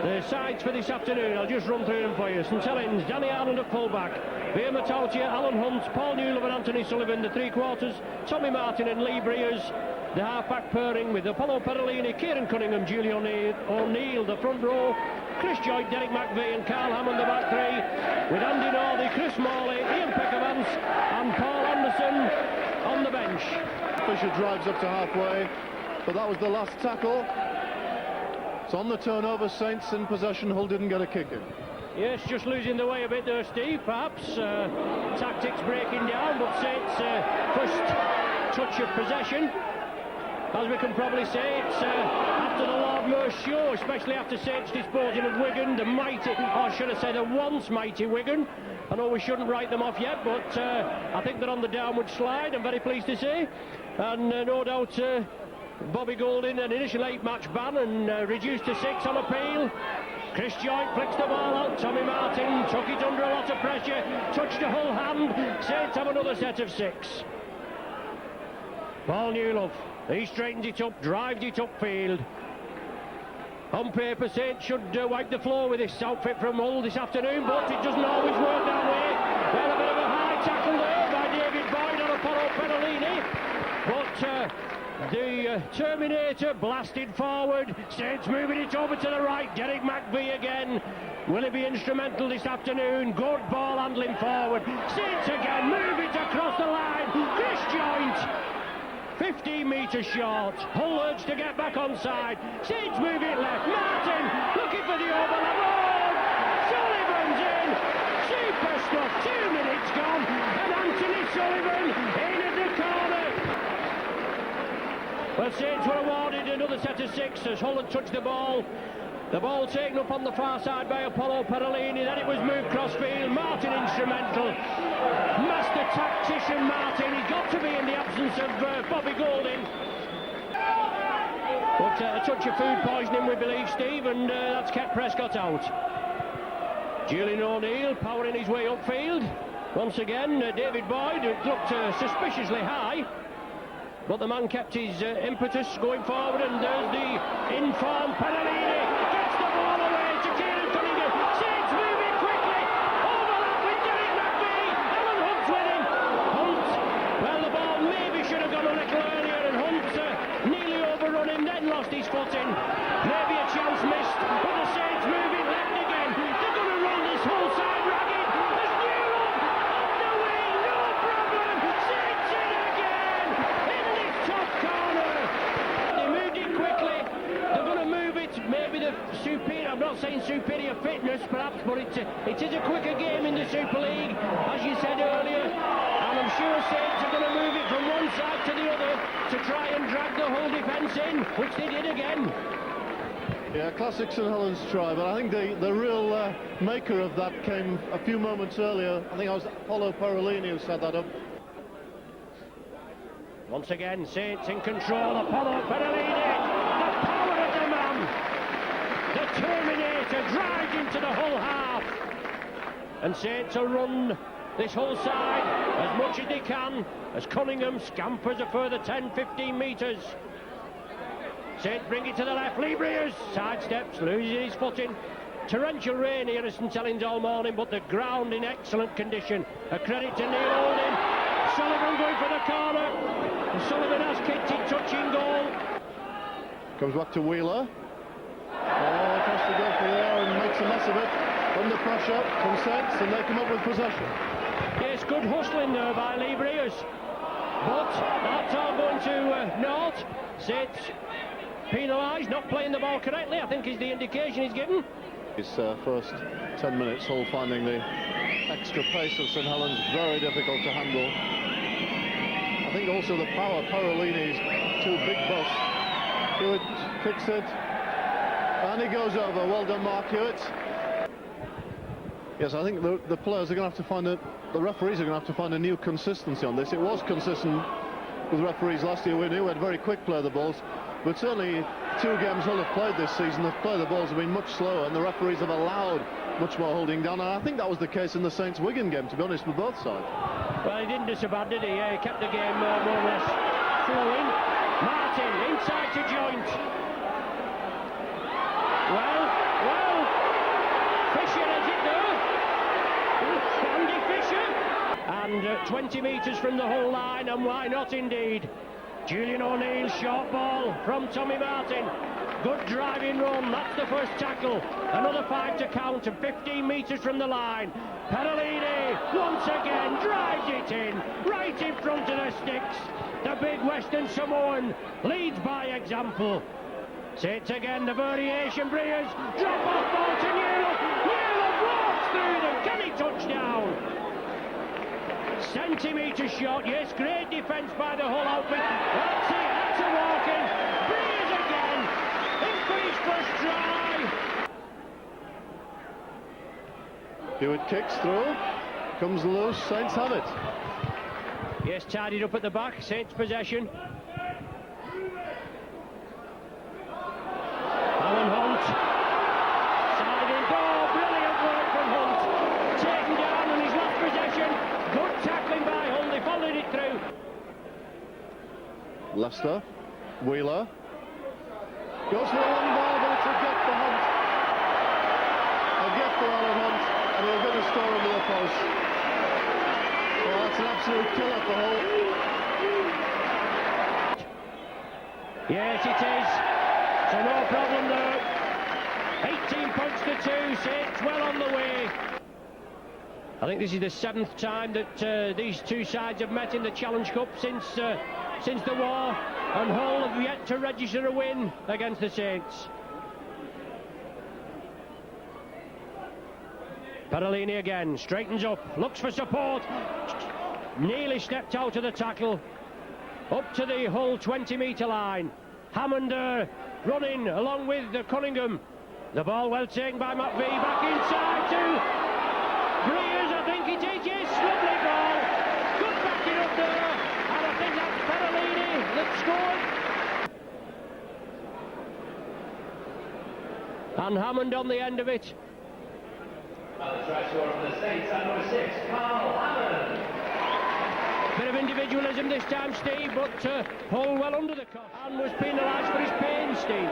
The sides for this afternoon, I'll just run through them for you. St Helens, Danny Ireland at full-back, Veer Matautia, Alan Hunt, Paul Newlove and Anthony Sullivan, the three-quarters, Tommy Martin and Lee Breers, the half-back pairing with Apollo Perolini, Kieran Cunningham, Julie O'Neill, the front row, Chris Joyce, Derek McVie and Carl Hammond, the back three, with Andy Northey, Chris Morley, Ian Peckervance and Paul Anderson on the bench. Fisher drives up to halfway, but that was the last tackle. So on the turnover, Saints in possession. Hull didn't get a kick in. Yes, just losing the way a bit there, Steve, perhaps. Tactics breaking down, but Saints first touch of possession. As we can probably say, it's after the Lord Merse show, especially after Saints disposing of Wigan, the mighty, or should I say the once mighty Wigan. I know we shouldn't write them off yet, but I think they're on the downward slide, I'm very pleased to say. And no doubt Bobby Golding, an initial 8-match ban and reduced to 6 on appeal. Chris Joyce flicks the ball out. Tommy Martin took it under a lot of pressure, touched a Hull hand. Saints have another set of 6. Paul Newlove, he straightens it up, drives it upfield. On paper, Saints should wipe the floor with this outfit from Hull this afternoon, but it doesn't always work that way. Well, a bit of a high tackle there by David Boyd on Apollo Perolini, but the Terminator blasted forward. Saints moving it over to the right. Derek McVie again. Will he be instrumental this afternoon? Good ball handling forward. Saints again, move it across the line. Chris Joyce, 15 metres short. Hull urge to get back on side. Saints move it left. Martin looking for the overlap. Oh, Sullivan's in. Super stuff. 2 minutes gone. And Anthony Sullivan in at the corner. Well, Saints were awarded another set of 6 as Hull had touched the ball. The ball taken up on the far side by Apollo Perolini, then it was moved cross-field. Martin instrumental. Master tactician Martin, he's got to be in the absence of Bobby Golding. But a touch of food poisoning, we believe, Steve, and that's kept Prescott out. Julian O'Neill powering his way upfield. Once again, David Boyd, who looked suspiciously high. But the man kept his impetus going forward, and there's the informed Perolini. Gets the ball away to Kieran Cunningham. Saints moving quickly. Overlap with Derek McVie. Alan Hunt's winning. Hunt, well, the ball maybe should have gone a little earlier, and Hunt nearly overrun him, then lost his footing. Maybe a chance missed, but the Saints moving left again. They're going to run this whole side ragged. There's Newlove on the wing, no problem. Saints in again. Top corner. They moved it quickly. They're going to move it. Maybe the superior, I'm not saying superior fitness perhaps, but it is a quicker game in the Super League, as you said earlier. And I'm sure Saints are going to move it from one side to the other to try and drag the whole defence in, which they did again. Yeah, classic St Helens try, but I think the real maker of that came a few moments earlier. I think it was Apollo Perolini who set that up. Once again, Saints in control. Apollo Perolini, the power of the man. The Terminator drives into the Hull half. And Saints will run this whole side as much as they can, as Cunningham scampers a further 10-15 metres. Saints bring it to the left. Lee Breers sidesteps, loses his footing. Torrential rain here at St Helens all morning, but the ground in excellent condition. A credit to Neil Holding. Sullivan going for the corner. Sullivan has kicked it, touching goal. Comes back to Wheeler. Oh, tries to go for there and makes a mess of it. Under pressure from Saints, and they come up with possession. Yes, good hustling there by Lee Breers. But that's all going to naught. Saints penalised, not playing the ball correctly, I think is the indication he's given. His first 10 minutes, Hull finding the extra pace of St Helens very difficult to handle. I think also the power, Perolini's two big busts. Hewitt kicks it, and he goes over. Well done, Mark Hewitt. Yes, I think the players are going to have to find the referees are going to have to find a new consistency on this. It was consistent with referees last year. We knew we had very quick play the balls, but certainly 2 games Hull have played this season, the play the balls have been much slower, and the referees have allowed much more holding down. And I think that was the case in the Saints-Wigan game, to be honest, with both sides. Well, he didn't do so bad, did he? He kept the game more or less flowing. Martin inside to Joint. Well, and 20 metres from the whole line, and why not indeed. Julian O'Neill, short ball from Tommy Martin. Good driving run, that's the first tackle. Another 5 to count, and 15 metres from the line. Perolini once again drives it in, right in front of the sticks. The big Western Samoan leads by example. Saints again, the variation. Breers, drop off ball to Newlove. Newlove walks through them. Can he touch down? Centimetres short, yes, great defence by the Hull outfit. That's it, that's a walk-in. Breers again, in for his first try. Hewitt kicks through, comes loose, Saints have it. Yes, tidied up at the back, Saints possession. Alan Hunt, siding, brilliant work from Hunt. Taken down on his last possession. Good tackling by Hull, they followed it through. Leicester, Wheeler, goes for a long ball, but it's a get for Hunt. A get for Alan Hunt, and he'll get a score under the post. Well, that's an absolute killer for Hull. Yes, it is. So no problem there. 18 points to 2, Saints well on the way. I think this is the 7th time that these two sides have met in the Challenge Cup since the war, and Hull have yet to register a win against the Saints. Perolini again, straightens up, looks for support, nearly stepped out of the tackle, up to the Hull 20-metre line. Hammond running along with Cunningham. The ball well taken by McVie, back inside to Breers, I think it is, yes, lovely ball. Good backing up there, and I think that's Perolini that scored. And Hammond on the end of it. The try scorer from the Saints at number 6, Carl Hammond. Bit of individualism this time, Steve, but Hull well under the cuff and was penalised for his pains, Steve.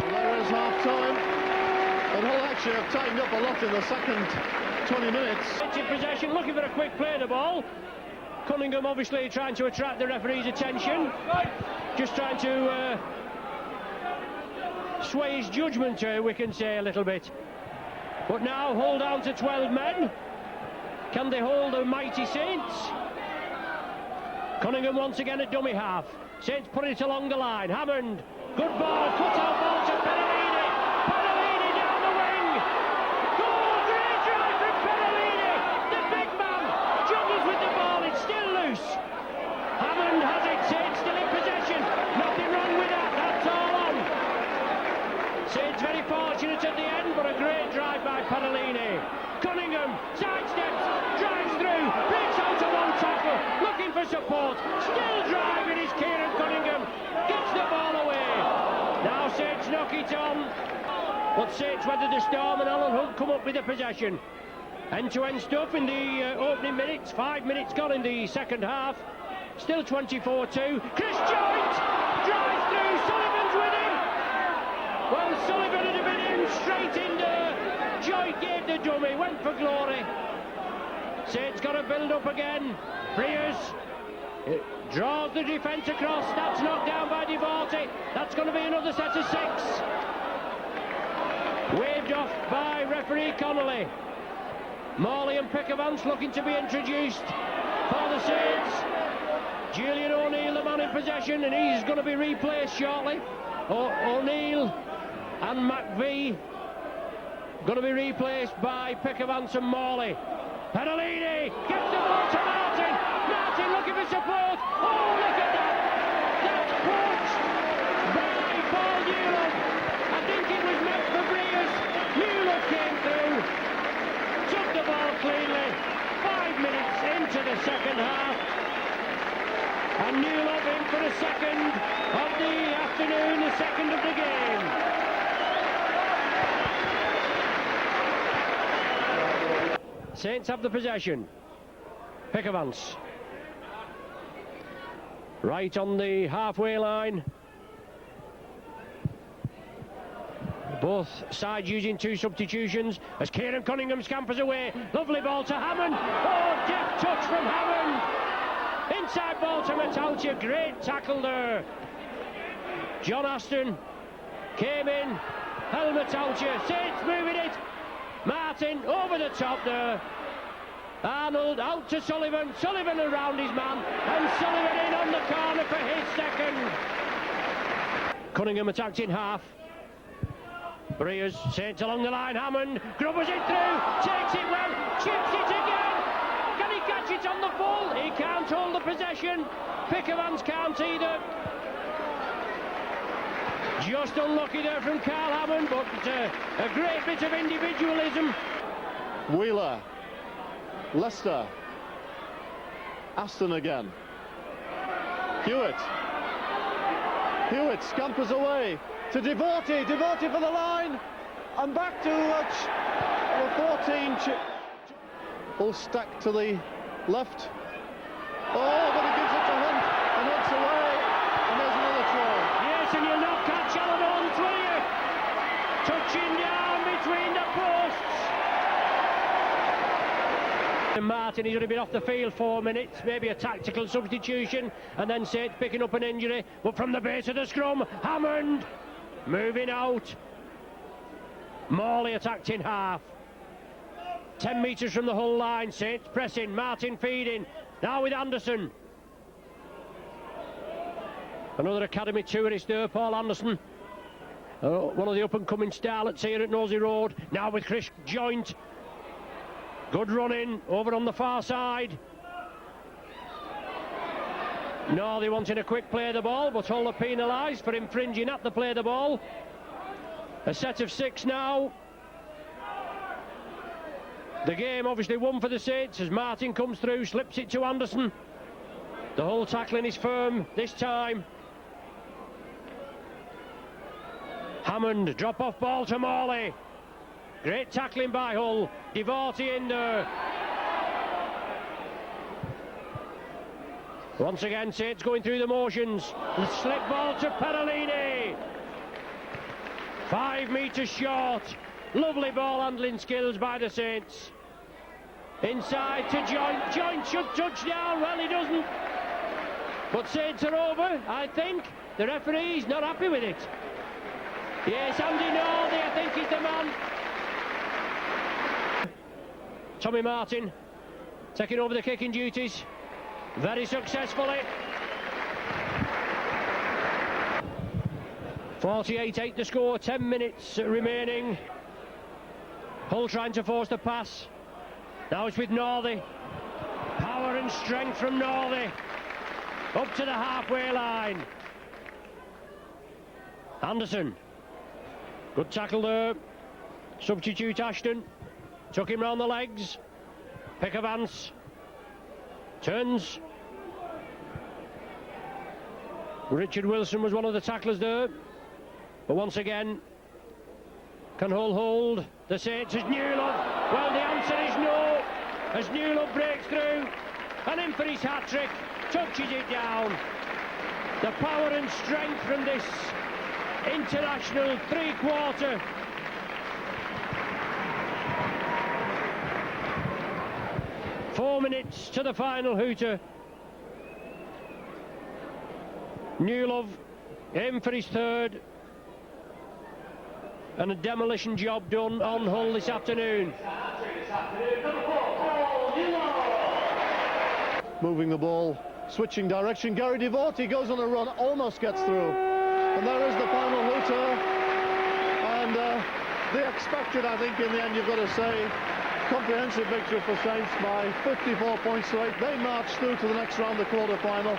And there is half-time, and Hull actually have tightened up a lot in the second 20 minutes. It's in possession, looking for a quick play the ball. Cunningham obviously trying to attract the referee's attention, just trying to sway his judgment, we can say, a little bit. But now Hull down to 12 men. Can they hold the mighty Saints? Cunningham once again at dummy half. Saints put it along the line. Hammond, good ball, cut out ball to Perolini. Perolini down the wing. Goal, great drive from Perolini. The big man juggles with the ball, it's still loose. Hammond has it, Saints still in possession. Nothing wrong with that, that's all on. Saints very fortunate at the end, but a great drive by Perolini. Cunningham sidesteps, drives through, breaks out to one tackle, looking for support, still driving is Kieran Cunningham, gets the ball away. Now Saints knock it on, but Saints weathered the storm and Alan Hunt come up with the possession. End-to-end stuff in the opening minutes, 5 minutes gone in the second half, still 24-2. Chris Joint drives through, Sullivan's with him. Well, Sullivan had been in straight in there. Joy gave the dummy, went for glory. Saints got to build up again. Breers draws the defence across. That's knocked down by Divorti. That's going to be another set of 6. Waved off by referee Connolly. Morley and Pickavance looking to be introduced for the Saints. Julian O'Neill, the man in possession, and he's going to be replaced shortly. O'Neill and McVie going to be replaced by Pickavance and Morley. Perolini gets the ball to Martin. Martin looking for support. Oh, look at that! That's poached by Paul Newlove. I think it was meant for Breers. Newlove came through, took the ball cleanly. 5 minutes into the second half, and Newlove in for the second of the afternoon, the second of the game. Saints have the possession. Pickavance. Right on the halfway line. Both sides using 2 substitutions as Kieran Cunningham scampers away. Lovely ball to Hammond. Oh, deft touch from Hammond. Inside ball to Matautia. Great tackle there. John Aston came in. Held Matautia. Saints moving it. Martin over the top there. Arnold out to Sullivan. Sullivan around his man. And Sullivan in on the corner for his second. Cunningham attacked in half. Breers, Saints along the line, Hammond, grubbers it through, takes it well, chips it again. Can he catch it on the full? He can't hold the possession. Pickermans can't either. Just unlucky there from Carl Hammond, but a great bit of individualism. Wheeler, Leicester, Aston again. Hewitt scampers away to Devorty for the line, and back to the 14. All stacked to the left. Oh, but he gives it to Hunt, and Hunt's away, and there's another try. Yes, and you'll not catch Alan Hunt, will you? Touching down between the posts. And Martin, he's only been off the field 4 minutes, maybe a tactical substitution, and then Saints picking up an injury, but from the base of the scrum, Hammond moving out. Morley attacked in half. 10 metres from the Hull line, Saints pressing, Martin feeding, now with Anderson. Another academy tourist there, Paul Anderson. One of the up-and-coming starlets here at Knowsley Road, now with Chris Joint. Good running over on the far side. Northey wanting a quick play of the ball, but Hull are penalised for infringing at the play of the ball. A set of 6 now. The game obviously won for the Saints as Martin comes through, slips it to Anderson. The Hull tackling is firm this time. Hammond, drop-off ball to Morley. Great tackling by Hull. Devorty in there. Once again, Saints going through the motions. The slip ball to Perolini. 5 metres short. Lovely ball handling skills by the Saints. Inside to Joint. Joint should touch down. Well, he doesn't. But Saints are over, I think. The referee's not happy with it. Yes, Andy Northey, I think he's the man. Tommy Martin taking over the kicking duties very successfully. 48-8 the score, 10 minutes remaining. Hull trying to force the pass. Now it's with Northey. Power and strength from Northey. Up to the halfway line. Anderson. Good tackle there. Substitute Ashton. Took him round the legs. Pickermans. Turns. Richard Wilson was one of the tacklers there. But once again, can Hull hold the Saints as Newlove? Well, the answer is no. As Newlove breaks through and in for his hat-trick, touches it down. The power and strength from this international three-quarter. Four minutes to the final hooter. Newlove in for his third. And a demolition job done on Hull this afternoon. Moving the ball, switching direction. Gary Devorty goes on a run, almost gets through. And there is the final hooter. And they expected, I think, in the end, you've got to say, comprehensive victory for Saints by 54 points to 8. They marched through to the next round, the quarter-final.